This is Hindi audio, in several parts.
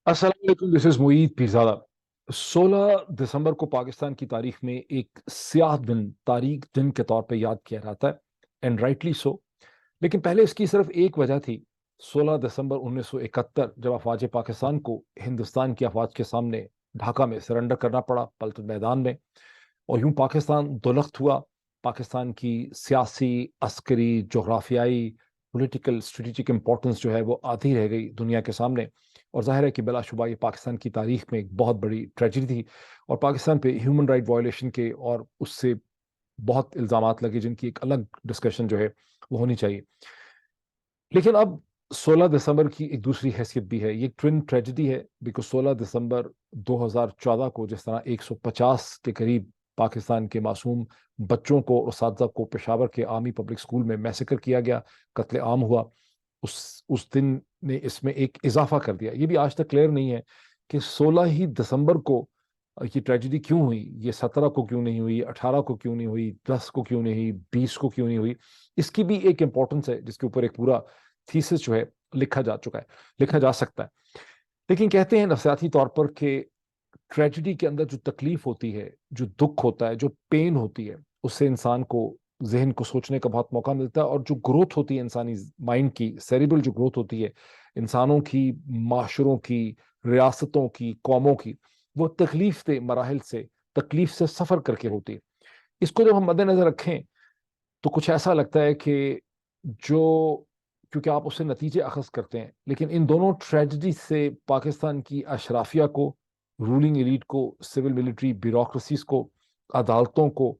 अस्सलाम वालेकुम, दिस इज मुईद पीरजादा। 16 दिसंबर को पाकिस्तान की तारीख में एक स्याह दिन, तारीख दिन के तौर पे याद किया जाता है, एंड राइटली सो। लेकिन पहले इसकी सिर्फ एक वजह थी। 16 दिसंबर 1971 जब अफवाज पाकिस्तान को हिंदुस्तान की अफवाज के सामने ढाका में सरेंडर करना पड़ा, पलटन मैदान में, और यूं पाकिस्तान दुलख्त हुआ। पाकिस्तान की सियासी, अस्करी, जोग्राफियाई, पॉलिटिकल, स्ट्रेटेजिक इंपॉर्टेंस जो है वो आधी रह गई दुनिया के सामने। और जाहिर है कि बिलाशुबा ये पाकिस्तान की तारीख में एक बहुत बड़ी ट्रेजिडी थी, और पाकिस्तान पे ह्यूमन राइट वायलेशन के और उससे बहुत इल्जामात लगे, जिनकी एक अलग डिस्कशन जो है वो होनी चाहिए। लेकिन अब 16 दिसंबर की एक दूसरी हैसियत भी है। ये एक ट्विन ट्रेजेडी है, बिकॉज 16 दिसंबर 2014 को जिस तरह 150 के करीब पाकिस्तान के मासूम बच्चों को और साथी को पेशावर के आर्मी पब्लिक स्कूल में मैसेकर किया गया, कत्ले आम हुआ, उस दिन ने इसमें एक इजाफा कर दिया। ये भी आज तक क्लियर नहीं है कि 16 ही दिसंबर को ये ट्रेजेडी क्यों हुई, ये 17 को क्यों नहीं हुई, 18 को क्यों नहीं हुई, 10 को क्यों नहीं हुई, 20 को क्यों नहीं हुई। इसकी भी एक इंपॉर्टेंस है, जिसके ऊपर एक पूरा थीसिस जो है लिखा जा चुका है, लिखा जा सकता है। लेकिन कहते हैं नफसियाती तौर पर कि ट्रेजेडी के अंदर जो तकलीफ होती है, जो दुख होता है, जो पेन होती है, उससे इंसान को जहन को सोचने का बहुत मौका मिलता है, और जो ग्रोथ होती है इंसानी माइंड की, सेरिबल जो ग्रोथ होती है इंसानों की, माशरों की, रियासतों की, कौमों की, वो तकलीफ दे मराहल से, तकलीफ से सफर करके होती है। इसको जब हम मद्देनजर रखें तो कुछ ऐसा लगता है कि जो, क्योंकि आप उससे नतीजे अखज करते हैं, लेकिन इन दोनों ट्रेजिडी से पाकिस्तान की अशराफिया को, रूलिंग एलीट को, सिविल मिलिट्री ब्यूरोक्रेसीज को, अदालतों को,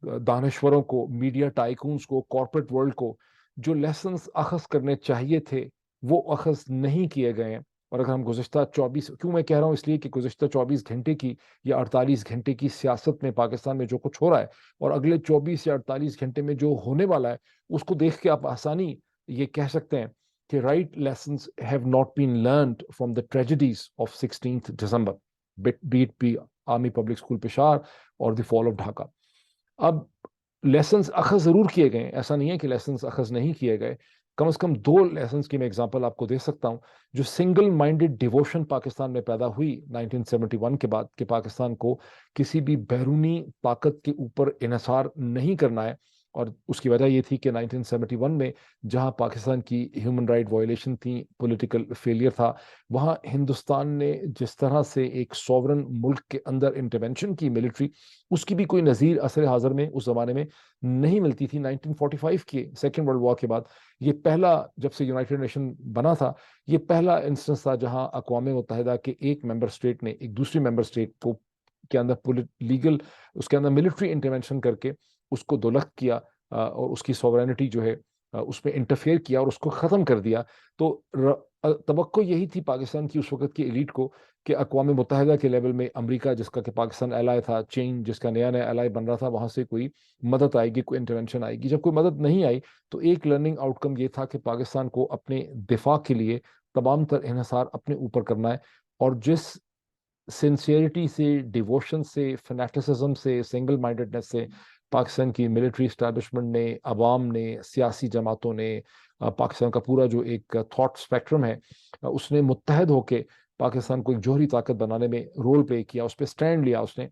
दानश्वरों को, मीडिया टाइकून्स को, कॉरपोरेट वर्ल्ड को जो लेसन्स अखज करने चाहिए थे वो अखज नहीं किए गए हैं। और अगर हम गुज़श्ता 24, क्यों मैं कह रहा हूँ, इसलिए कि गुज़श्ता 24 घंटे की या 48 घंटे की सियासत में पाकिस्तान में जो कुछ हो रहा है, और अगले 24 या 48 घंटे में जो होने वाला है, उसको देख के आप आसानी ये कह सकते हैं कि right lessons have not been learned from the tragedies of 16 December, be it be Army Public School Peshawar और द फॉल ऑफ ढाका। अब लेसन्स अखज जरूर किए गए, ऐसा नहीं है कि लेसन्स अखज नहीं किए गए। कम से कम दो लेसन्स की मैं एग्जांपल आपको दे सकता हूं। जो सिंगल माइंडेड डिवोशन पाकिस्तान में पैदा हुई 1971 के बाद, कि पाकिस्तान को किसी भी बैरूनी ताकत के ऊपर इन्हिसार नहीं करना है। और उसकी वजह यह थी कि 1971 में जहां पाकिस्तान की ह्यूमन राइट वायलेशन थी, पॉलिटिकल फेलियर था, वहां हिंदुस्तान ने जिस तरह से एक सॉवरन मुल्क के अंदर इंटरवेंशन की मिलिट्री, उसकी भी कोई नज़ीर असर हाज़र में उस जमाने में नहीं मिलती थी। 1945 के सेकेंड वर्ल्ड वॉर के बाद ये पहला, जब से यूनाइटेड नेशन बना था, ये पहला इंस्टेंस था जहां अक़वाम मुत्तहिदा के एक मेंबर स्टेट ने एक दूसरी मेंबर स्टेट को के अंदर लीगल, उसके अंदर मिलिट्री इंटरवेंशन करके उसको दुलख्त किया, और उसकी सॉवरेनिटी जो है उसमें इंटरफेयर किया और उसको ख़त्म कर दिया। तो तवक्को यही थी पाकिस्तान की उस वक्त की एलीट को कि अक़वाम मुत्तहिदा के लेवल में अमेरिका, जिसका कि पाकिस्तान एलाय था, चीन जिसका नया नया एलाय बन रहा था, वहां से कोई मदद आएगी, कोई इंटरवेंशन आएगी। जब कोई मदद नहीं आई तो एक लर्निंग आउटकम ये था कि पाकिस्तान को अपने दिफा के लिए तमाम तर इन्हिसार अपने ऊपर करना है। और जिस सिंसियरिटी से, डिवोशन से, फनेटिसिज्म से, सिंगल माइंडेडनेस से पाकिस्तान की मिलिट्री इस्टेब्लिशमेंट ने, अवाम ने, सियासी जमातों ने, पाकिस्तान का पूरा जो एक थॉट स्पेक्ट्रम है, उसने मुत्तहद होकर पाकिस्तान को एक जोहरी ताकत बनाने में रोल प्ले किया, उस पर स्टैंड लिया उसने,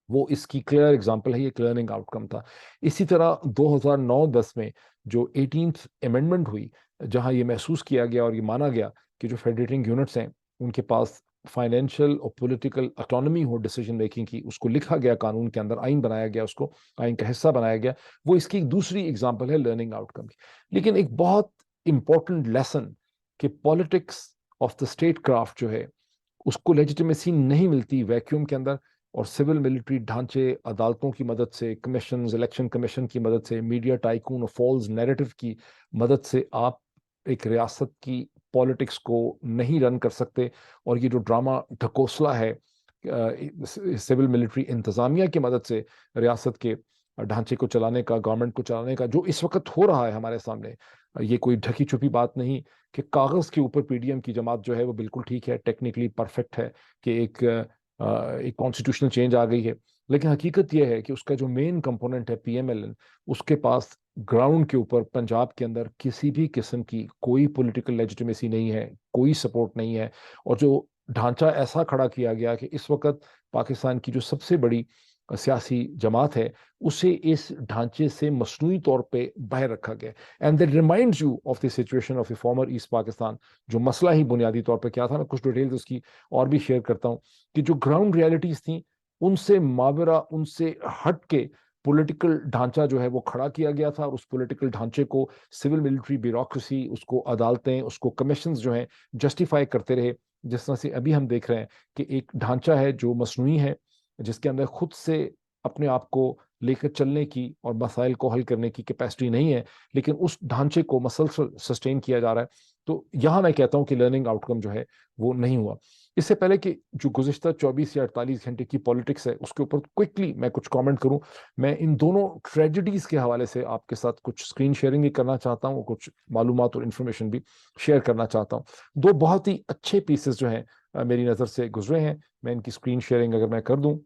वो इसकी क्लियर एग्जांपल है, ये क्लियरिंग आउटकम था। इसी तरह 2009-10 में जो 18th अमेंडमेंट हुई, जहां ये महसूस किया गया और ये माना गया कि जो फेडरेटिंग यूनिट्स हैं उनके पास फाइनेंशियल और पॉलिटिकल ऑटोनॉमी हो डिसीजन मेकिंग की, उसको लिखा गया कानून के अंदर, आइन बनाया गया, उसको आइन का हिस्सा बनाया गया। वो इसकी एक दूसरी एग्जाम्पल है लर्निंग आउटकम की। लेकिन एक बहुत इंपॉर्टेंट लेसन कि politics of the state craft जो है उसको लेजिटिमेसी नहीं मिलती वैक्यूम के अंदर। और सिविल मिलिट्री ढांचे, अदालतों की मदद से, कमीशन, इलेक्शन कमीशन की मदद से, मीडिया टाइकून और फॉल्स नैरेटिव की मदद से आप एक रियासत की पॉलिटिक्स को नहीं रन कर सकते। और ये जो ड्रामा ढकोसला है सिविल मिलिट्री इंतजामिया की मदद से रियासत के ढांचे को चलाने का, गवर्नमेंट को चलाने का, जो इस वक्त हो रहा है हमारे सामने, ये कोई ढकी छुपी बात नहीं कि कागज के ऊपर पीडीएम की जमात जो है वो बिल्कुल ठीक है, टेक्निकली परफेक्ट है, कि एक कॉन्स्टिट्यूशनल चेंज आ गई है। लेकिन हकीकत यह है कि उसका जो मेन कंपोनेंट है पीएमएलएन, उसके पास ग्राउंड के ऊपर पंजाब के अंदर किसी भी किस्म की कोई पॉलिटिकल लेजिटिमेसी नहीं है, कोई सपोर्ट नहीं है। और जो ढांचा ऐसा खड़ा किया गया कि इस वक्त पाकिस्तान की जो सबसे बड़ी सियासी जमात है उसे इस ढांचे से मसनूई तौर पे बाहर रखा गया। And that reminds you of the situation of A farmer east Pakistan. जो मसला ही बुनियादी तौर पे क्या था, मैं कुछ डिटेल्स उसकी और भी शेयर करता हूँ कि जो ग्राउंड रियलिटीज थी उनसे मावरा, उनसे हट के पॉलिटिकल ढांचा जो है वो खड़ा किया गया था, और उस पॉलिटिकल ढांचे को सिविल मिलिट्री ब्यूरोक्रेसी, उसको अदालतें, उसको कमीशंस जो हैं जस्टिफाई करते रहे। जिस तरह से अभी हम देख रहे हैं कि एक ढांचा है जो मसनूई है, जिसके अंदर खुद से अपने आप को लेकर चलने की और मसाइल को हल करने की कैपेसिटी नहीं है, लेकिन उस ढांचे को मसलसल सस्टेन किया जा रहा है। तो यहां मैं कहता हूं कि लर्निंग आउटकम जो है वो नहीं हुआ। इससे पहले कि जो गुज़िश्ता 24 या 48 घंटे की पॉलिटिक्स है उसके ऊपर क्विकली मैं कुछ कमेंट करूं, मैं इन दोनों ट्रेजेडीज के हवाले से आपके साथ कुछ स्क्रीन शेयरिंग भी करना चाहता हूं और कुछ मालूमात और इन्फॉर्मेशन भी शेयर करना चाहता हूं। दो बहुत ही अच्छे पीसेस जो हैं मेरी नज़र से गुजरे हैं, मैं इनकी स्क्रीन शेयरिंग अगर मैं कर दूं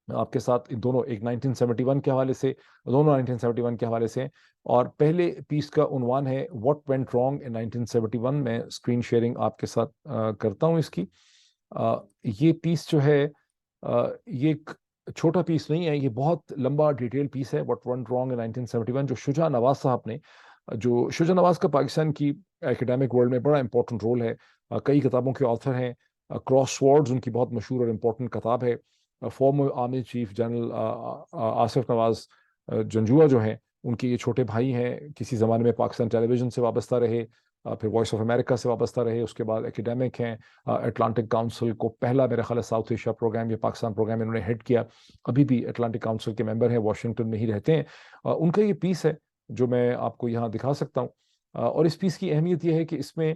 आपके साथ, इन दोनों एक 1971 के हवाले से, दोनों 1971 के हवाले से। और पहले पीस का उन्वान है व्हाट वेंट रॉन्ग इन 1971। मैं स्क्रीन शेयरिंग आपके साथ करता हूं इसकी। ये पीस जो है ये एक छोटा पीस नहीं है, ये बहुत लंबा डिटेल पीस है, व्हाट वेंट रॉन्ग इन 1971, जो शुजा नवाज साहब ने, जो शुजा नवाज का पाकिस्तान की एकेडमिक वर्ल्ड में बड़ा इंपॉर्टेंट रोल है। कई किताबों के ऑथर हैं। क्रॉस वर्ड्स उनकी बहुत मशहूर और इम्पोर्टेंट किताब है। Farmer army chief general Asif Nawaz Janjua जो हैं, उनके ये छोटे भाई हैं, किसी ज़माने में पाकिस्तान टेलीविज़न से वाबस्ता रहे, फिर वॉइस ऑफ अमेरिका से वाबस्ता रहे, उसके बाद एकेडमिक हैं। अटलांटिक काउंसिल को पहला मेरा ख्याल है साउथ एशिया प्रोग्राम या पाकिस्तान प्रोग्राम इन्होंने हेड किया, अभी भी अटलांटिक काउंसिल के मेंबर हैं, वाशिंगटन में ही रहते हैं। उनका ये पीस है जो मैं आपको यहाँ दिखा सकता हूँ। और इस पीस की अहमियत यह है कि इसमें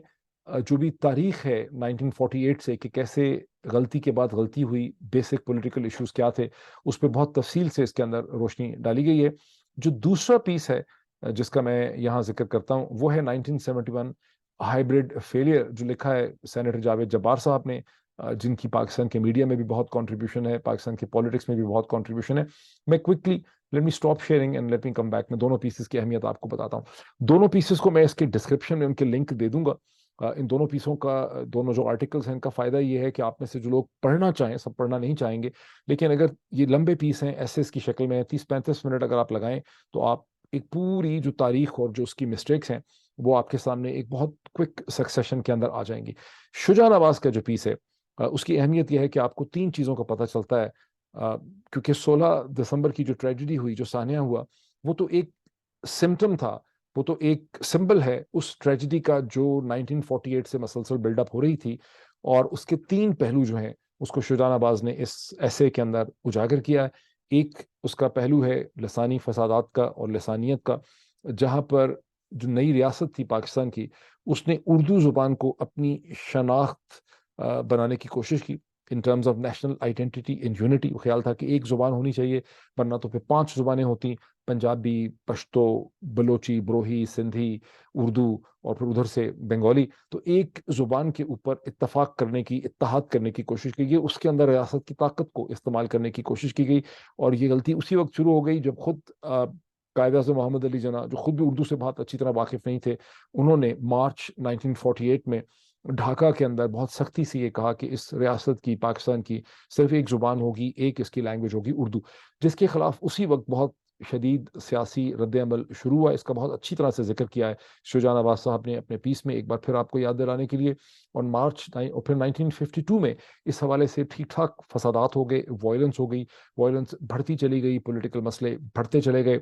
जो भी तारीख है 1948 से, कि कैसे गलती के बाद गलती हुई, बेसिक पॉलिटिकल इश्यूज क्या थे, उस पर बहुत तफसील से इसके अंदर रोशनी डाली गई है। जो दूसरा पीस है जिसका मैं यहाँ जिक्र करता हूँ वो है 1971 हाइब्रिड फेलियर, जो लिखा है सेनेटर जावेद जब्बार साहब ने, जिनकी पाकिस्तान के मीडिया में भी बहुत कंट्रीब्यूशन है, पाकिस्तान की पॉलिटिक्स में भी बहुत कंट्रीब्यूशन है। मैं quickly, let me stop sharing and let me come back, मैं दोनों पीसेस की अहमियत आपको बताता हूँ। दोनों पीसेस को मैं इसके डिस्क्रिप्शन में उनके लिंक दे दूंगा। इन दोनों पीसों का, दोनों जो आर्टिकल्स हैं, इनका फ़ायदा ये है कि आप में से जो लोग पढ़ना चाहें, सब पढ़ना नहीं चाहेंगे, लेकिन अगर ये लंबे पीस हैं, एसेस की शक्ल में 30-35 मिनट अगर आप लगाएं, तो आप एक पूरी जो तारीख और जो उसकी मिस्टेक्स हैं वो आपके सामने एक बहुत क्विक सक्सेशन के अंदर आ जाएंगी। शुजा नवाज का जो पीस है उसकी अहमियत यह है कि आपको तीन चीज़ों का पता चलता है। क्योंकि 16 दिसंबर की जो ट्रेजिडी हुई, जो सानिया हुआ, वो तो एक सिम्टम था, वो तो एक सिंबल है उस ट्रेजिडी का जो 1948 से मसलसल बिल्डअप हो रही थी। और उसके तीन पहलू जो हैं उसको शुजा नवाज ने इस ऐसे के अंदर उजागर किया है। एक उसका पहलू है लसानी फसादात का और लसानियत का, जहाँ पर जो नई रियासत थी पाकिस्तान की, उसने उर्दू ज़ुबान को अपनी शनाख्त बनाने की कोशिश की in terms of national identity in unity. वो ख्याल था कि एक ज़ुबान होनी चाहिए, वरना तो फिर 5 ज़ुबानें होती, पंजाबी, पश्तो, बलोची, ब्रोही, सिंधी, उर्दू, और फिर उधर से बंगाली। तो एक ज़ुबान के ऊपर इत्तफाक करने की, इत्तेहाद करने की कोशिश की गई, उसके अंदर रियासत की ताकत को इस्तेमाल करने की कोशिश की गई। और ये गलती उसी वक्त शुरू हो गई जब खुद कायद-ए-आज़म मोहम्मद अली जना, जो खुद भी उर्दू से बहुत अच्छी तरह वाकिफ नहीं थे, उन्होंने मार्च 1948 में ढाका के अंदर बहुत सख्ती से ये कहा कि इस रियासत की, पाकिस्तान की, सिर्फ एक ज़ुबान होगी, एक इसकी लैंग्वेज होगी उर्दू। जिसके खिलाफ उसी वक्त बहुत शदीद सियासी रद्द-ए-अमल शुरू हुआ। इसका बहुत अच्छी तरह से जिक्र किया है शुजा नवाज साहब ने अपने पीस में, एक बार फिर आपको याद दिलाने के लिए। और फिर 1952 में इस हवाले से ठीक ठाक फसादात हो गए, वायलेंस हो गई, वायलेंस बढ़ती चली गई, पॉलिटिकल मसले बढ़ते चले गए।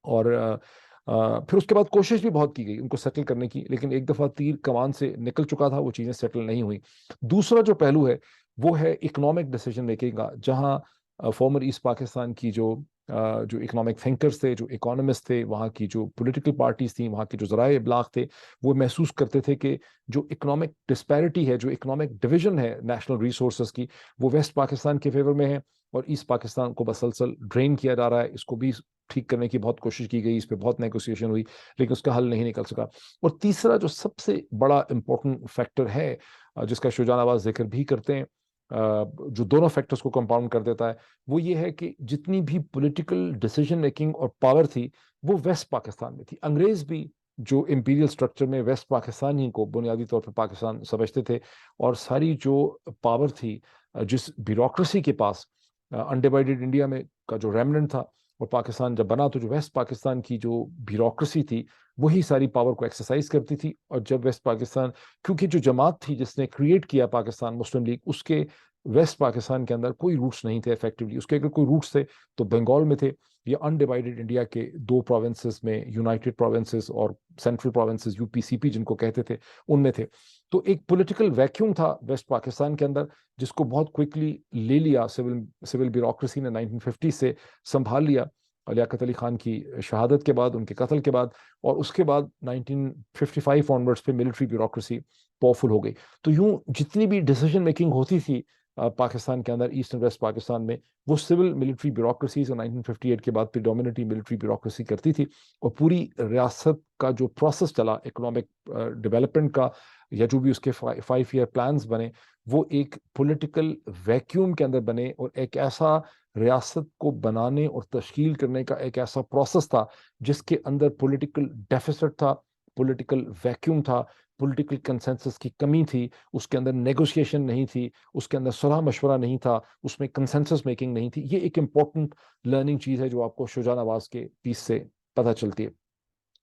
और फिर उसके बाद कोशिश भी बहुत की गई उनको सेटल करने की, लेकिन एक दफ़ा तीर कमान से निकल चुका था, वो चीज़ें सेटल नहीं हुई। दूसरा जो पहलू है वो है इकोनॉमिक डिसीजन मेकिंग का, जहाँ फॉर्मर ईस्ट पाकिस्तान की जो इकोनॉमिक थिंकर्स थे, जो इकोनॉमिस्ट थे, वहाँ की जो पॉलिटिकल पार्टीज थी, वहाँ के जो ज़राए इब्लाग थे, वो महसूस करते थे कि जो इकोनॉमिक डिस्पैरिटी है, जो इकोनॉमिक डिवीजन है नेशनल रिसोर्सेज की, वो वेस्ट पाकिस्तान के फेवर में है, और ईस्ट पाकिस्तान को बसलसल ड्रेन किया जा रहा है। इसको भी ठीक करने की बहुत कोशिश की गई, इस पर बहुत नेगोशिएशन हुई, लेकिन उसका हल नहीं निकल सका। और तीसरा जो सबसे बड़ा इंपॉर्टेंट फैक्टर है, जिसका शुजा नवाज जिक्र भी करते हैं, जो दोनों फैक्टर्स को कंपाउंड कर देता है, वो ये है कि जितनी भी पॉलिटिकल डिसीजन मेकिंग और पावर थी वो वेस्ट पाकिस्तान में थी। अंग्रेज भी जो इंपीरियल स्ट्रक्चर में वेस्ट पाकिस्तान ही को बुनियादी तौर पर पाकिस्तान समझते थे, और सारी जो पावर थी जिस ब्यूरोक्रेसी के पास अनडिवाइडेड इंडिया में का जो रेमनेंट था, और पाकिस्तान जब बना तो जो वेस्ट पाकिस्तान की जो ब्यूरोक्रेसी थी वही सारी पावर को एक्सरसाइज करती थी। और जब वेस्ट पाकिस्तान, क्योंकि जो जमात थी जिसने क्रिएट किया पाकिस्तान मुस्लिम लीग, उसके वेस्ट पाकिस्तान के अंदर कोई रूट्स नहीं थे इफेक्टिवली। उसके अगर कोई रूट्स थे तो बंगाल में थे, या अनडिवाइडेड इंडिया के दो प्रोविंसेस में, यूनाइटेड प्रोविंसेस और सेंट्रल प्रोविंसेस यूपीसीपी जिनको कहते थे, उनमें थे। तो एक पॉलिटिकल वैक्यूम था वेस्ट पाकिस्तान के अंदर, जिसको बहुत क्विकली ले लिया सिविल ब्यूरोक्रेसी ने 1950 से संभाल लिया, लियाकत अली खान की शहादत के बाद, उनके कत्ल के बाद। और उसके बाद 1955 ऑनवर्ड्स पे मिलिट्री ब्यूरोक्रेसी पावरफुल हो गई। तो यूं जितनी भी डिसीजन मेकिंग होती थी पाकिस्तान के अंदर, ईस्ट एंड वेस्ट पाकिस्तान में, वो सिविल मिलिट्री ब्यूरोक्रेसीज 1958 के बाद प्रिडोमिनेटली मिलिट्री ब्यूरोक्रेसी करती थी। और पूरी रियासत का जो प्रोसेस चला इकोनॉमिक डेवलपमेंट का, या जो भी उसके 5 ईयर प्लान्स बने, वो एक पॉलिटिकल वैक्यूम के अंदर बने, और एक ऐसा रियासत को बनाने और तश्कील करने का एक ऐसा प्रोसेस था जिसके अंदर पॉलिटिकल डेफिसिट था, पॉलिटिकल वैक्यूम था, पॉलिटिकल कंसेंसस की कमी थी, उसके अंदर नेगोशिएशन नहीं थी, उसके अंदर सलाह मशवरा नहीं था, उसमें कंसेंसस मेकिंग नहीं थी। ये एक इंपॉर्टेंट लर्निंग चीज है जो आपको शुजा नवाज के पीस से पता चलती है।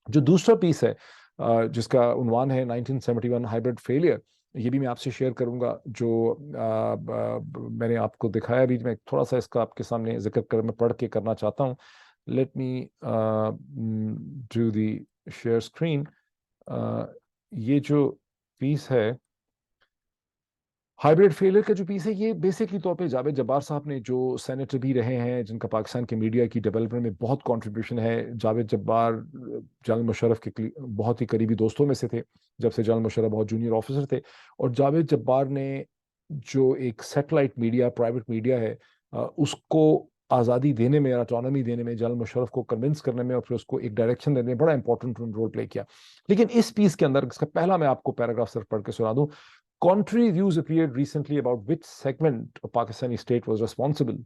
जो दूसरा पीस है जिसका उन्वान है 1971 हाइब्रिड फेलियर, ये भी मैं आपसे शेयर करूंगा। जो मैंने आपको दिखाया भी, मैं थोड़ा सा इसका आपके सामने जिक्र कर, मैं पढ़ के करना चाहता हूँ। Let me do the share screen. ये जो पीस है, हाइब्रिड फेलियर का जो पीस है, ये बेसिकली तौर पे जावेद जब्बार साहब ने, जो सेनेटर भी रहे हैं, जिनका पाकिस्तान के मीडिया की डेवलपमेंट में बहुत कंट्रीब्यूशन है। जावेद जब्बार जनरल मुशर्रफ के बहुत ही करीबी दोस्तों में से थे, जब से जनरल मुशर्रफ बहुत जूनियर ऑफिसर थे। और जावेद जब्बार ने जो एक सैटेलाइट मीडिया, प्राइवेट मीडिया है, उसको आज़ादी देने में, ऑटोनॉमी देने में, जनरल मुशर्रफ को कन्विंस करने में और फिर उसको एक डायरेक्शन देने में बड़ा इंपॉर्टेंट रोल प्ले किया। लेकिन इस पीस के अंदर, इसका पहला मैं आपको पैराग्राफ सिर्फ पढ़ के सुना दूं। Contrary views appeared recently about which segment of Pakistani state was responsible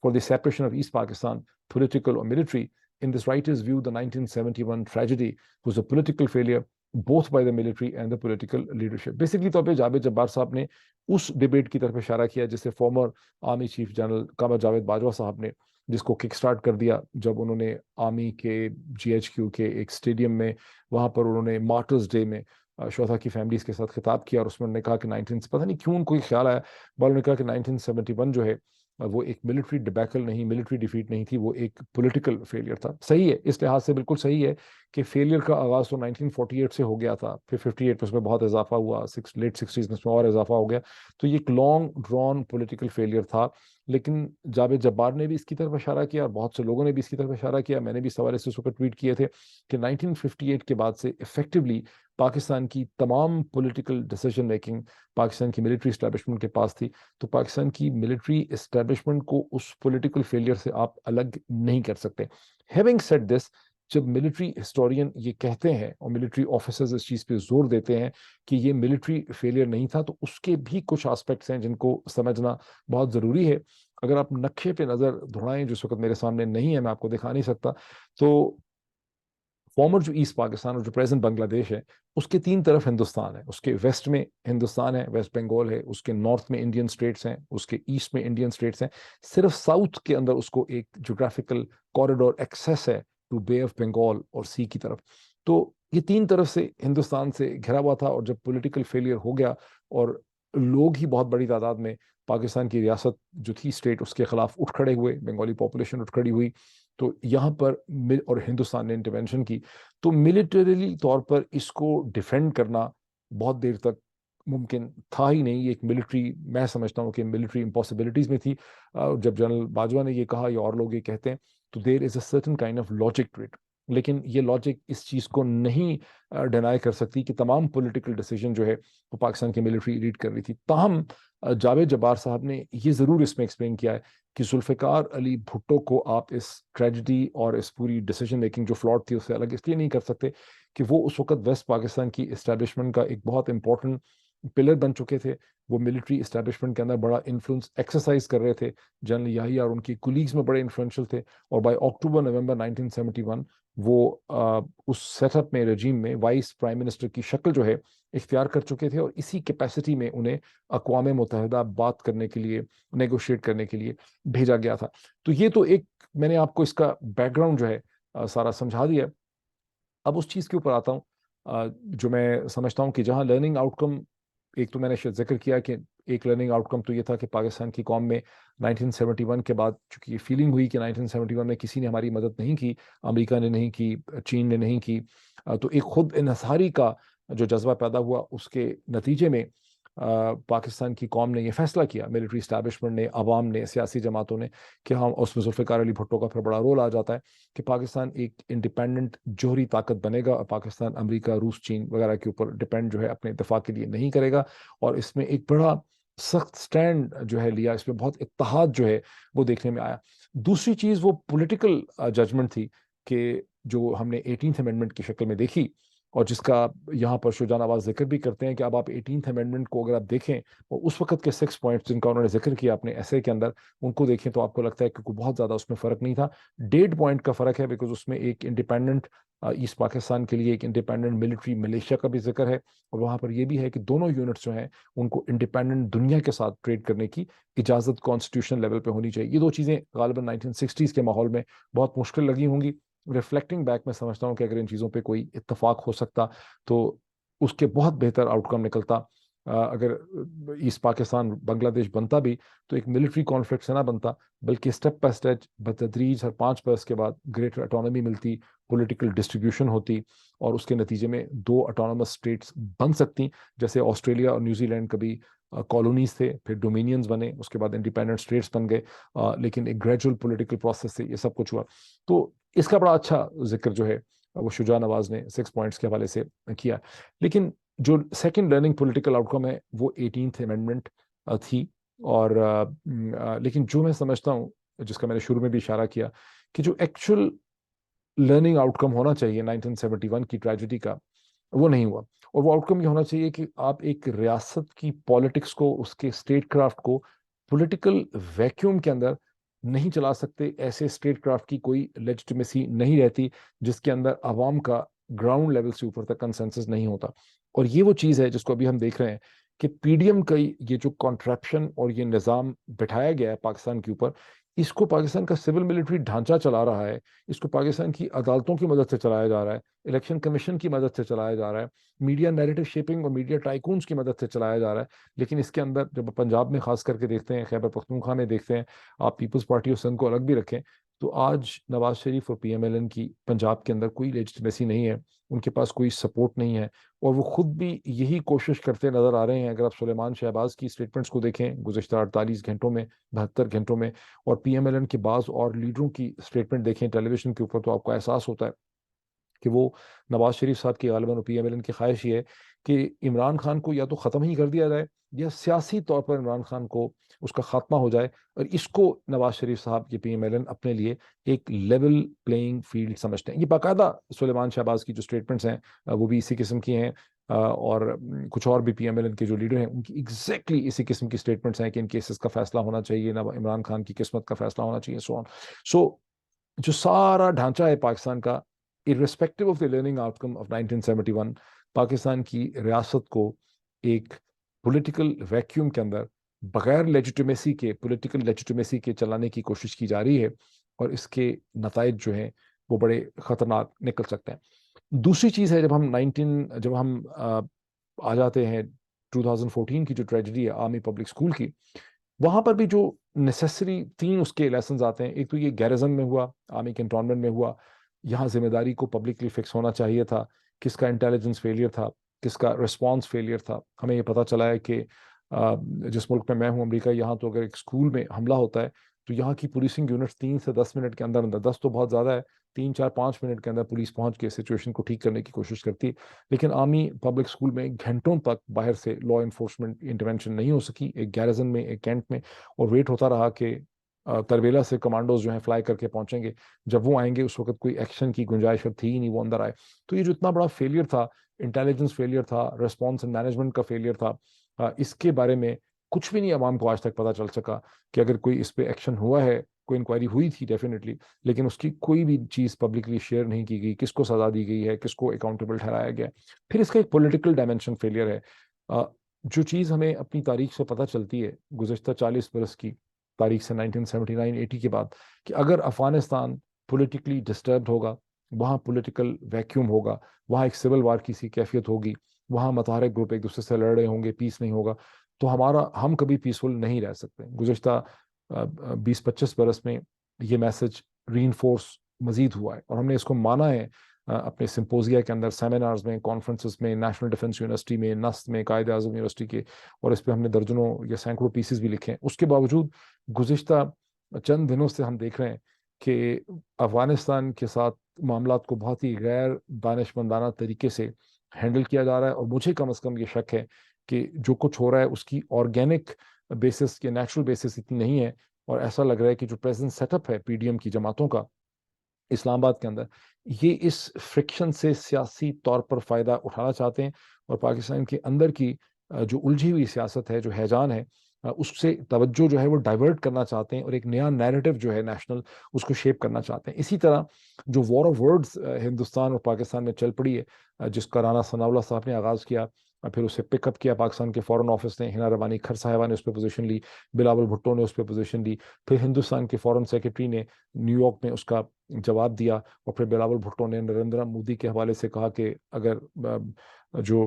for the separation of East Pakistan, political or military. In this writer's view, the 1971 tragedy was a political failure, both by the military and the political leadership. Basically, तौर पे जावेद जब्बार साहब ने उस डिबेट की तरफ इशारा किया जिसे फॉर्मर आर्मी चीफ जनरल कामर जावेद बाजवा साहब ने, जिसको किक स्टार्ट कर दिया जब उन्होंने आर्मी के GHQ के एक स्टेडियम में, वहां पर उन्होंने मार्टर्स डे में शोधा की फैमिलीज के साथ खिताब किया। और उसमें उन्होंने कहा कि 19, पता नहीं क्यों उनको ख्याल आया, उन्होंने कहा कि 1971 जो है वो एक मिलिट्री डिबैकल नहीं, मिलिट्री डिफीट नहीं थी, वो एक पॉलिटिकल फेलियर था। सही है, इस लिहाज से बिल्कुल सही है कि फेलियर का आगाज तो 1948 से हो गया था, फिर 58 में उसमें बहुत इजाफा हुआ, लेट 60s में उसमें और इजाफा हो गया। तो ये एक लॉन्ग ड्रॉन पॉलिटिकल फेलियर था। लेकिन जावेद जब्बार ने भी इसकी तरफ इशारा किया, और बहुत से लोगों ने भी इसकी तरफ इशारा किया। मैंने भी सवाल से उस वक्त ट्वीट किए थे कि 1958 के बाद से इफेक्टिवली पाकिस्तान की तमाम पॉलिटिकल डिसीजन मेकिंग पाकिस्तान की मिलिट्री इस्टेब्लिशमेंट के पास थी। तो पाकिस्तान की मिलिट्री इस्टेब्लिशमेंट को उस पॉलिटिकल फेलियर से आप अलग नहीं कर सकते। हैविंग सेड दिस, जब मिलिट्री हिस्टोरियन ये कहते हैं और मिलिट्री ऑफिसर्स इस चीज़ पे जोर देते हैं कि ये मिलिट्री फेलियर नहीं था, तो उसके भी कुछ एस्पेक्ट्स हैं जिनको समझना बहुत ज़रूरी है। अगर आप नक्शे पे नज़र दौड़ाएं, जिस वक्त मेरे सामने नहीं है, मैं आपको दिखा नहीं सकता, तो फॉर्मर जो ईस्ट पाकिस्तान और जो प्रेजेंट बांग्लादेश है, उसके तीन तरफ हिंदुस्तान है। उसके वेस्ट में हिंदुस्तान है, वेस्ट बंगाल है, उसके नॉर्थ में इंडियन स्टेट्स हैं, उसके ईस्ट में इंडियन स्टेट्स हैं। सिर्फ साउथ के अंदर उसको एक जोग्राफिकल कॉरिडोर एक्सेस है टू बे ऑफ बंगाल और सी की तरफ। तो ये तीन तरफ से हिंदुस्तान से घिरा हुआ था। और जब पॉलिटिकल फेलियर हो गया और लोग ही बहुत बड़ी तादाद में पाकिस्तान की रियासत जो थी, स्टेट, उसके खिलाफ उठ खड़े हुए, बंगाली पॉपुलेशन उठ खड़ी हुई, तो यहाँ पर और हिंदुस्तान ने इंटरवेंशन की, तो मिलिटरीली तौर पर इसको डिफेंड करना बहुत देर तक मुमकिन था ही नहीं। ये एक मिलिट्री, मैं समझता हूँ कि मिलिट्री इम्पॉसिबिलिटीज में थी। जब जनरल बाजवा ने ये कहा, या और लोग ये कहते हैं, तो there is a certain kind of logic to it. लेकिन ये लॉजिक इस चीज़ को नहीं डिनाई कर सकती कि तमाम पॉलिटिकल डिसीजन जो है वो पाकिस्तान की मिलिट्री लीड कर रही थी। ताहम जावेद जब्बार साहब ने ये ज़रूर इसमें एक्सप्लेन किया है कि जुल्फ़िकार अली भुट्टो को आप इस ट्रेजिडी और इस पूरी डिसीजन मेकिंग जो फ्लॉट थी उससे अलग इसलिए नहीं कर सकते कि वो उस वक्त वेस्ट पाकिस्तान की इस्टेब्लिशमेंट का एक बहुत इंपॉर्टेंट पिलर बन चुके थे। वो मिलिट्री इस्टेब्लिशमेंट के अंदर बड़ा इन्फ्लुएंस एक्सरसाइज कर रहे थे। जनरल याहिया और उनकी कुलीग्स में बड़े इन्फ्लुएंशियल थे। और बाय अक्टूबर नवंबर 1971 वो उस सेटअप में, रजीम में वाइस प्राइम मिनिस्टर की शक्ल जो है इख्तियार कर चुके थे, और इसी कैपेसिटी में उन्हें अक़वाम मुत्तहिदा बात करने के लिए, नेगोशिएट करने के लिए भेजा गया था। तो ये तो एक, मैंने आपको इसका बैकग्राउंड जो है सारा समझा दिया। अब उस चीज़ के ऊपर आता हूँ जो मैं समझता हूँ कि जहाँ लर्निंग आउटकम, एक तो मैंने शायद जिक्र किया कि एक लर्निंग आउटकम तो ये था कि पाकिस्तान की कौम में 1971 के बाद चूंकि ये फीलिंग हुई कि 1971 में किसी ने हमारी मदद नहीं की, अमेरिका ने नहीं की, चीन ने नहीं की, तो एक खुद इन्हिसारी का जो जज्बा पैदा हुआ, उसके नतीजे में पाकिस्तान की कौम ने यह फैसला किया, मिलिट्री इस्टेब्लिशमेंट ने, अवाम ने, सियासी जमातों ने, कि हम, उसमें जुल्फ़िकार अली भुट्टो का फिर बड़ा रोल आ जाता है, कि पाकिस्तान एक इंडिपेंडेंट जोहरी ताकत बनेगा और पाकिस्तान अमेरिका, रूस, चीन वगैरह के ऊपर डिपेंड जो है अपने दिफा के लिए नहीं करेगा। और इसमें एक बड़ा सख्त स्टैंड जो है लिया, इसमें बहुत इत्तेहाद जो है वो देखने में आया। दूसरी चीज़ वो पॉलिटिकल जजमेंट थी कि जो हमने 18th अमेंडमेंट की शक्ल में देखी, और जिसका यहाँ पर शुजा नवाज जिक्र भी करते हैं कि अब आप 18th अमेंडमेंट को अगर आप देखें और उस वक्त के 6 पॉइंट्स जिनका उन्होंने जिक्र किया अपने ऐसे के अंदर, उनको देखें तो आपको लगता है कि कोई बहुत ज़्यादा उसमें फ़र्क नहीं था। 1.5 पॉइंट का फ़र्क है, बिकॉज उसमें एक इंडिपेंडेंट ईस्ट पाकिस्तान के लिए एक इंडिपेंडेंट मिलिट्री मलेशिया का भी जिक्र है, और वहाँ पर यह भी है कि दोनों यूनिट्स जो हैं उनको इंडिपेंडेंट दुनिया के साथ ट्रेड करने की इजाज़त कॉन्स्टिट्यूशन लेवल पे होनी चाहिए। ये दो चीज़ें गालिबन 1960s के माहौल में बहुत मुश्किल लगी होंगी। रिफ्लेक्टिंग बैक मैं समझता हूँ कि अगर इन चीज़ों पे कोई इत्तेफाक हो सकता तो उसके बहुत बेहतर आउटकम निकलता। अगर ईस्ट पाकिस्तान बांग्लादेश बनता भी तो एक मिलिट्री कॉन्फ्लिक्ट से ना बनता, बल्कि स्टेप बाय स्टेप बतदरीज हर 5 बरस के बाद ग्रेटर ऑटोनॉमी मिलती, पॉलिटिकल डिस्ट्रीब्यूशन होती, और उसके नतीजे में 2 ऑटोनॉमस स्टेट्स बन सकती, जैसे ऑस्ट्रेलिया और न्यूजीलैंड कभी कॉलोनीज थे, फिर डोमिनियंस बने, उसके बाद इंडिपेंडेंट स्टेट्स बन गए, लेकिन एक ग्रेजुअल पॉलिटिकल प्रोसेस से ये सब कुछ हुआ। तो इसका बड़ा अच्छा जिक्र जो है वो शुजा नवाज ने 6 पॉइंट्स के हवाले से किया। लेकिन जो सेकंड लर्निंग पॉलिटिकल आउटकम है वो 18th अमेंडमेंट थी। और लेकिन जो मैं समझता हूँ, जिसका मैंने शुरू में भी इशारा किया, कि जो एक्चुअल लर्निंग आउटकम होना चाहिए 1971 की ट्रेजेडी का, वो नहीं हुआ। और वो आउटकम ये होना चाहिए कि आप एक रियासत की पॉलिटिक्स को, उसके स्टेट क्राफ्ट को पॉलिटिकल वैक्यूम के अंदर नहीं चला सकते। ऐसे स्टेट क्राफ्ट की कोई लेजिटिमेसी नहीं रहती जिसके अंदर आवाम का ग्राउंड लेवल से ऊपर तक कंसेंसस नहीं होता। और ये वो चीज़ है जिसको अभी हम देख रहे हैं कि पीडीएम का ये जो कॉन्ट्रैप्शन और ये निज़ाम बिठाया गया है पाकिस्तान के ऊपर, इसको पाकिस्तान का सिविल मिलिट्री ढांचा चला रहा है, इसको पाकिस्तान की अदालतों की मदद से चलाया जा रहा है, इलेक्शन कमीशन की मदद से चलाया जा रहा है, मीडिया नैरेटिव शेपिंग और मीडिया टाइकून्स की मदद से चलाया जा रहा है। लेकिन इसके अंदर जब पंजाब में खास करके देखते हैं, खैबर पख्तूनख्वा में देखते हैं, आप पीपल्स पार्टी और संघ को अलग भी रखें, तो आज नवाज शरीफ और पीएमएलएन की पंजाब के अंदर कोई लेजिटिमेसी नहीं है, उनके पास कोई सपोर्ट नहीं है, और वो खुद भी यही कोशिश करते नजर आ रहे हैं। अगर आप सुलेमान शहबाज की स्टेटमेंट्स को देखें गुज़िश्ता 48 घंटों में, 72 घंटों में, और पीएमएलएन के बाज़ और लीडरों की स्टेटमेंट देखें टेलीविजन के ऊपर, तो आपको एहसास होता है कि वो नवाज शरीफ साहब की गालिबन और पीएमएलएन की ख्वाहिश ये है कि इमरान खान को या तो ख़त्म ही कर दिया जाए, या सियासी तौर पर इमरान खान को उसका खात्मा हो जाए, और इसको नवाज शरीफ साहब की पीएमएलएन अपने लिए एक लेवल प्लेइंग फील्ड समझते हैं। ये बाकायदा सुलेमान शहबाज की जो स्टेटमेंट्स हैं वो भी इसी किस्म की हैं, और कुछ और भी पीएमएलएन के जो लीडर हैं उनकी एग्जैक्टली इसी किस्म की स्टेटमेंट्स हैं कि इन केसेस का फैसला होना चाहिए, ना इमरान खान की किस्मत का फैसला होना चाहिए, सो ऑन। सो जो सारा ढांचा है पाकिस्तान का, irrespective of the learning outcome of 1971, Pakistan की रियासत को एक पॉलिटिकल वैक्यूम के अंदर बगैर लेजिटिमेसी के, पॉलिटिकल लेजिटिमेसी के चलाने की कोशिश की जा रही है, और इसके नताइज जो हैं वो बड़े खतरनाक निकल सकते हैं। दूसरी चीज़ है, जब हम आ जाते हैं 2014 की जो ट्रेजेडी है आर्मी पब्लिक स्कूल की, वहां पर भी जो नेसेसरी 3 उसके लेसन आते हैं। एक तो ये गैरिजन में हुआ, आर्मी कैंटोनमेंट में हुआ, यहाँ जिम्मेदारी को पब्लिकली फिक्स होना चाहिए था, किसका इंटेलिजेंस फेलियर था, किसका रिस्पॉन्स फेलियर था। हमें ये पता चला है कि जिस मुल्क में मैं हूँ, अमेरिका, यहाँ तो अगर एक स्कूल में हमला होता है तो यहाँ की पुलिसिंग यूनिट्स 3 से 10 मिनट के अंदर अंदर, 10 तो बहुत ज़्यादा है, 3, 4, 5 मिनट के अंदर पुलिस पहुंच के सिचुएशन को ठीक करने की कोशिश करती है। लेकिन आर्मी पब्लिक स्कूल में घंटों तक बाहर से लॉ इन्फोर्समेंट इंटरवेंशन नहीं हो सकी, एक गैरिजन में, एक कैंट में, और वेट होता रहा कि तरबेला से कमांडोज जो हैं फ्लाई करके पहुंचेंगे, जब वो आएंगे उस वक्त कोई एक्शन की गुंजाइश थी ही नहीं, वो अंदर आए। तो ये जो इतना बड़ा फेलियर था, इंटेलिजेंस फेलियर था, रिस्पॉन्स एंड मैनेजमेंट का फेलियर था, इसके बारे में कुछ भी नहीं आवाम को आज तक पता चल सका कि अगर कोई इस पे एक्शन हुआ है कोई इंक्वायरी हुई थी डेफिनेटली, लेकिन उसकी कोई भी चीज़ पब्लिकली शेयर नहीं की गई, किसको सजा दी गई है, किसको अकाउंटेबल ठहराया गया। फिर इसका एक पॉलिटिकल डायमेंशन फेलियर है। जो चीज़ हमें अपनी तारीख से पता चलती है गुज़श्ता 40 बरस की तारीख से 1979-80 के बाद, कि अगर अफगानिस्तान पॉलिटिकली डिस्टर्ब्ड होगा, वहाँ पॉलिटिकल वैक्यूम होगा, वहाँ एक सिविल वार की सी कैफियत होगी, वहाँ मतहारक ग्रुप एक दूसरे से लड़ रहे होंगे, पीस नहीं होगा, तो हम कभी पीसफुल नहीं रह सकते। गुज़श्ता 20-25 बरस में ये मैसेज रीइंफोर्स मजीद हुआ है और हमने इसको माना है अपने सिंपोजिया के अंदर, सेमिनार्स में, कॉन्फ्रेंसेस में, नेशनल डिफेंस यूनिवर्सिटी में, नस्ट में, कायदे आजम यूनिवर्सिटी के, और इस पर हमने दर्जनों या सैकड़ों पीसेस भी लिखे हैं। उसके बावजूद गुज़िश्ता चंद दिनों से हम देख रहे हैं कि अफगानिस्तान के साथ मामलात को बहुत ही गैर दानिशमंदाना तरीके से हैंडल किया जा रहा है। और मुझे कम से कम ये शक है कि जो कुछ हो रहा है उसकी ऑर्गेनिक बेसिस के नेचुरल बेसिस इतनी नहीं है। और ऐसा लग रहा है कि जो प्रेजेंट सेटअप है पीडीएम की जमातों का इस्लामाबाद के अंदर, ये इस फ्रिक्शन से सियासी तौर पर फायदा उठाना चाहते हैं और पाकिस्तान के अंदर की जो उलझी हुई सियासत है, जो हैजान है, उससे तवज्जो जो है वो डाइवर्ट करना चाहते हैं और एक नया नैरेटिव जो है नेशनल, उसको शेप करना चाहते हैं। इसी तरह जो वॉर ऑफ वर्ड्स हिंदुस्तान और पाकिस्तान में चल पड़ी है, जिसका राना सनाउल्लाह साहब ने आगाज किया, फिर उसे पिकअप किया पाकिस्तान के फॉरेन ऑफिस ने, हिना रबानी खर साहिबा ने उस पर पोजीशन ली, बिलावल भुट्टो ने उस पर पोजीशन ली, फिर हिंदुस्तान के फॉरेन सेक्रेटरी ने न्यूयॉर्क में उसका जवाब दिया, और फिर बिलावल भुट्टो ने नरेंद्र मोदी के हवाले से कहा कि अगर जो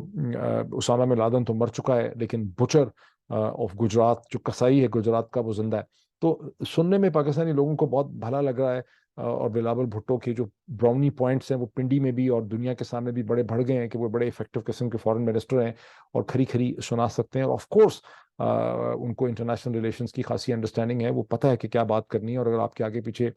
उसामा बिन लादेन तो मर चुका है, लेकिन बुचर ऑफ गुजरात, जो कसाई है गुजरात का, वो जिंदा है। तो सुनने में पाकिस्तानी लोगों को बहुत भला लग रहा है, और बिलावल भुट्टो के जो ब्राउनी पॉइंट्स हैं वो पिंडी में भी और दुनिया के सामने भी बड़े बढ़ गए हैं कि वो बड़े इफेक्टिव किस्म के फॉरेन मिनिस्टर हैं और खरी खरी सुना सकते हैं। और ऑफ कोर्स उनको इंटरनेशनल रिलेशंस की खासी अंडरस्टैंडिंग है, वो पता है कि क्या बात करनी है। और अगर आपके आगे पीछे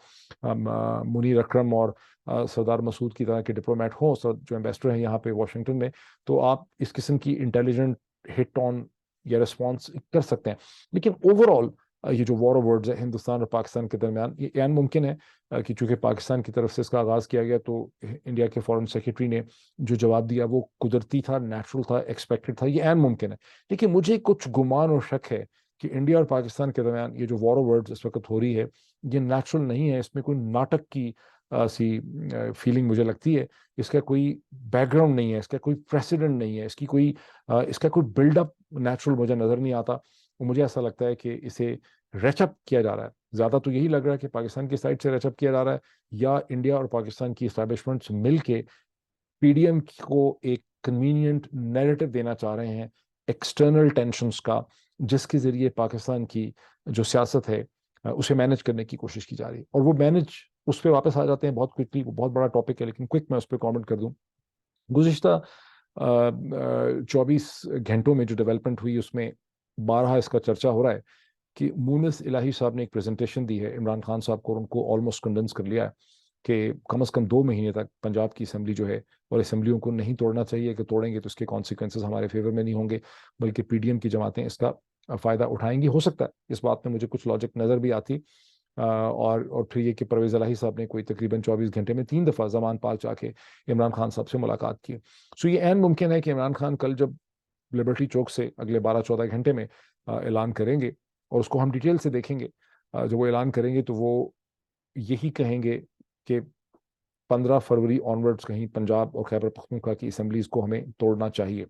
मुनीर अकरम और सरदार मसूद की तरह के डिप्लोमेट हों, जो एम्बेसडर हैं यहाँ पे वाशिंगटन में, तो आप इस किस्म की इंटेलिजेंट हिट ऑन या रिस्पॉन्स कर सकते हैं। लेकिन ओवरऑल ये जो वॉर ऑफ वर्ड्स है हिंदुस्तान और पाकिस्तान के दरमियान, ये ऐन मुमकिन है कि चूंकि पाकिस्तान की तरफ से इसका आगाज किया गया, तो इंडिया के फॉरेन सेक्रेटरी ने जो जवाब दिया वो कुदरती था, नेचुरल था, एक्सपेक्टेड था, ये ऐन मुमकिन है। लेकिन मुझे कुछ गुमान और शक है कि इंडिया और पाकिस्तान के दरमियान ये जो वॉर ऑफ वर्ड्स इस वक्त हो रही है, ये नेचुरल नहीं है, इसमें कोई नाटक की सी फीलिंग मुझे लगती है। इसका कोई बैकग्राउंड नहीं है, इसका कोई प्रेसिडेंट नहीं है, इसका कोई बिल्डअप नेचुरल मुझे नजर नहीं आता। मुझे ऐसा लगता है कि इसे रैचअप किया जा रहा है। ज्यादा तो यही लग रहा है कि पाकिस्तान की साइड से रैचअप किया जा रहा है, या इंडिया और पाकिस्तान की इस्टेब्लिशमेंट्स मिलके पीडीएम को एक कन्वीनियंट नैरेटिव देना चाह रहे हैं एक्सटर्नल टेंशंस का, जिसके जरिए पाकिस्तान की जो सियासत है उसे मैनेज करने की कोशिश की जा रही है। और वो मैनेज, उस पर वापस आ जाते हैं बहुत क्विकली, वो बहुत बड़ा टॉपिक है, लेकिन क्विक मैं उस पर कॉमेंट कर दूं। गुज़िश्ता 24 घंटों में जो डेवलपमेंट हुई उसमें 12 इसका चर्चा हो रहा है कि मुनिस इलाही साहब ने एक प्रेजेंटेशन दी है इमरान खान साहब को, और उनको ऑलमोस्ट कंडेंस कर लिया है कि कम से कम 2 महीने तक पंजाब की असेंबली जो है, और असेंबलियों को नहीं तोड़ना चाहिए, कि तोड़ेंगे तो इसके कॉन्सिक्वेंसेस हमारे फेवर में नहीं होंगे, बल्कि पीडीएम की जमातें इसका फायदा उठाएंगी। हो सकता है, इस बात में मुझे कुछ लॉजिक नजर भी आती। और फिर ये कि परवेज इलाही साहब ने कोई तकरीबन 24 घंटे में 3 दफा जमान पाल चाके इमरान खान साहब से मुलाकात की। सो ये ऐन मुमकिन है कि इमरान खान कल जब लिबर्टी चौक से अगले 12-14 घंटे में ऐलान करेंगे, और उसको हम डिटेल से देखेंगे, जब वो ऐलान करेंगे तो वो यही कहेंगे कि 15 फरवरी ऑनवर्ड्स कहीं पंजाब और खैबर पख्तूनख्वा की असेंबलीज को हमें तोड़ना चाहिए।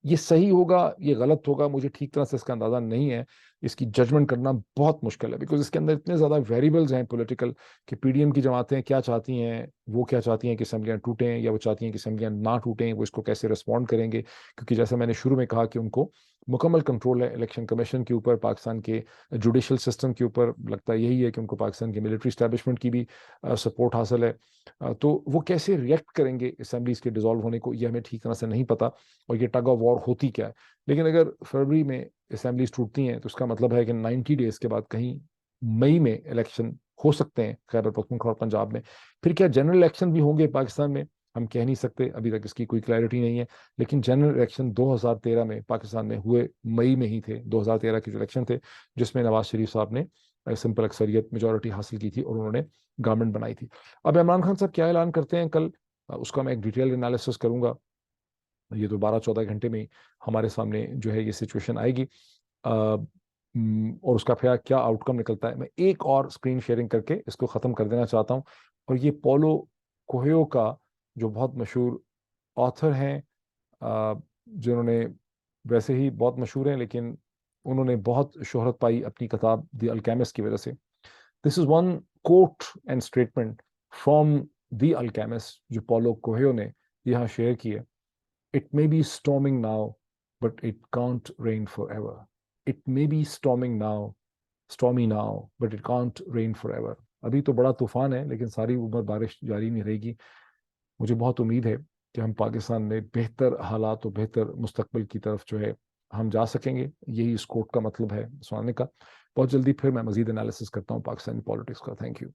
ये सही होगा, ये गलत होगा, मुझे ठीक तरह से इसका अंदाजा नहीं है। इसकी जजमेंट करना बहुत मुश्किल है, बिकॉज इसके अंदर इतने ज्यादा वेरिएबल्स हैं पॉलिटिकल, कि पीडीएम की जमातें क्या चाहती हैं, वो क्या चाहती हैं कि असेंबलियां टूटें, या वो चाहती हैं कि असेंबलियां ना टूटें, वो इसको कैसे रिस्पॉन्ड करेंगे। क्योंकि जैसा मैंने शुरू में कहा कि उनको मुकम्मल कंट्रोल है इलेक्शन कमीशन के ऊपर, पाकिस्तान के जुडिशल सिस्टम के ऊपर, लगता यही है कि उनको पाकिस्तान की मिलिट्री स्टैब्लिशमेंट की भी सपोर्ट हासिल है। तो वो कैसे रिएक्ट करेंगे असेंबलीज के डिसॉल्व होने को, ये हमें ठीक तरह से नहीं पता, और ये टग ऑफ वॉर होती क्या है। लेकिन अगर फरवरी में असेंबलीज टूटती हैं तो इसका मतलब है कि 90 डेज के बाद कहीं मई में इलेक्शन हो सकते हैं खैबर पख्तूनख्वा और पंजाब में। फिर क्या जनरल इलेक्शन भी होंगे पाकिस्तान में, हम कह नहीं सकते, अभी तक इसकी कोई क्लैरिटी नहीं है। लेकिन जनरल इलेक्शन 2013 में पाकिस्तान में हुए, मई में ही थे 2013 के जो इलेक्शन थे, जिसमें नवाज शरीफ साहब ने सिंपल अक्सरियत मेजोरिटी हासिल की थी और उन्होंने गवर्नमेंट बनाई थी। अब इमरान खान साहब क्या ऐलान करते हैं कल, उसका मैं एक डिटेल एनालिसिस करूंगा। ये तो 12-14 घंटे में ही हमारे सामने जो है ये सिचुएशन आएगी। और उसका फिर क्या आउटकम निकलता है। मैं एक और स्क्रीन शेयरिंग करके इसको ख़त्म कर देना चाहता हूँ। और ये पोलो कोएल्हो का, जो बहुत मशहूर ऑथर हैं, जिन्होंने वैसे ही बहुत मशहूर हैं, लेकिन उन्होंने बहुत शोहरत पाई अपनी किताब द अल्केमिस्ट की वजह से। This is one quote and statement from the Alchemist जो पोलो कोएल्हो ने यहाँ शेयर की है। It may be storming now, but it can't rain forever. It may be stormy now, but it can't rain forever. अभी तो बड़ा तूफान है, लेकिन सारी उम्र बारिश जारी नहीं रहेगी। मुझे बहुत उम्मीद है कि हम पाकिस्तान में बेहतर हालात और बेहतर मुस्तकबिल की तरफ जो है हम जा सकेंगे। यही इस कोट का मतलब है सुनाने का। बहुत जल्दी फिर मैं मजीद एनालिसिस करता हूँ पाकिस्तानी पॉलिटिक्स का। Thank you.